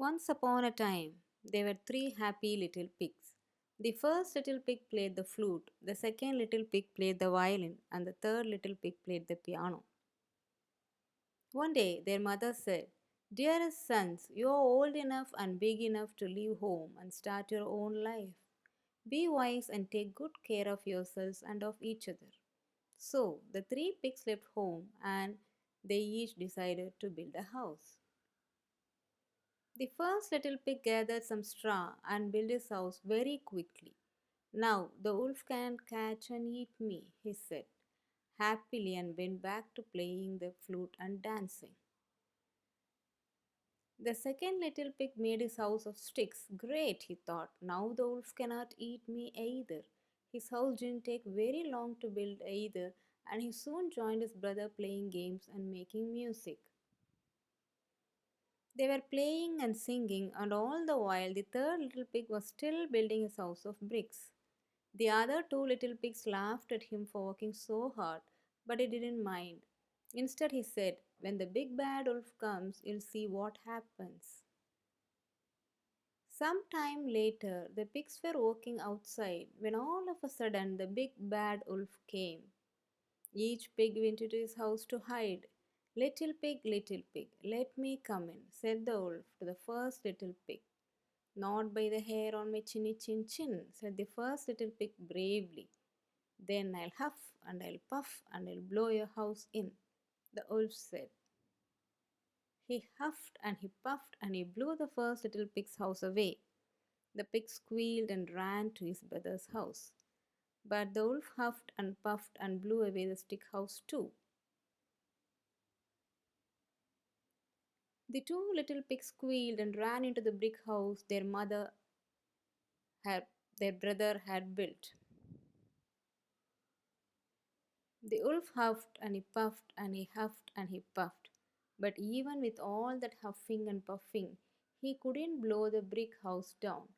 Once upon a time, there were three happy little pigs. The first little pig played the flute, the second little pig played the violin, and the third little pig played the piano. One day, their mother said, "Dearest sons, you are old enough and big enough to leave home and start your own life. Be wise and take good care of yourselves and of each other." So, the three pigs left home and they each decided to build a house. The first little pig gathered some straw and built his house very quickly. "Now the wolf can't catch and eat me," he said happily and went back to playing the flute and dancing. The second little pig made his house of sticks. "Great," he thought, "now the wolf cannot eat me either." His house didn't take very long to build either, and he soon joined his brother playing games and making music. They were playing and singing, and all the while the third little pig was still building his house of bricks. The other two little pigs laughed at him for working so hard, but he didn't mind. Instead, he said, "When the big bad wolf comes, you'll see what happens." Some time later, the pigs were walking outside when all of a sudden the big bad wolf came. Each pig went into his house to hide. Little pig, let me come in," said the wolf to the first little pig. "Not by the hair on my chinny chin chin," said the first little pig bravely. "Then I'll huff and I'll puff and I'll blow your house in," the wolf said. He huffed and he puffed and he blew the first little pig's house away. The pig squealed and ran to his brother's house. But the wolf huffed and puffed and blew away the stick house too. The two little pigs squealed and ran into the brick house had, their brother had built. The wolf huffed and he puffed and he huffed and he puffed. But even with all that huffing and puffing, he couldn't blow the brick house down.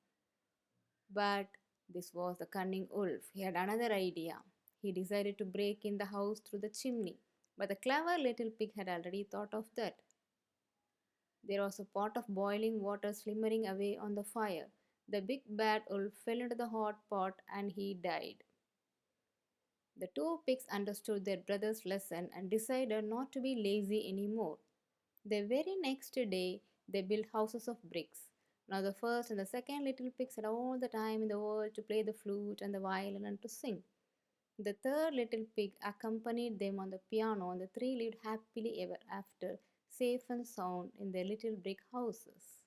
But this was the cunning wolf. He had another idea. He decided to break in the house through the chimney. But the clever little pig had already thought of that. There was a pot of boiling water slimmering away on the fire. The big bad wolf fell into the hot pot and he died. The two pigs understood their brother's lesson and decided not to be lazy anymore. The very next day, they built houses of bricks. Now, the first and the second little pigs had all the time in the world to play the flute and the violin and to sing. The third little pig accompanied them on the piano, and the three lived happily ever after, safe and sound in their little brick houses.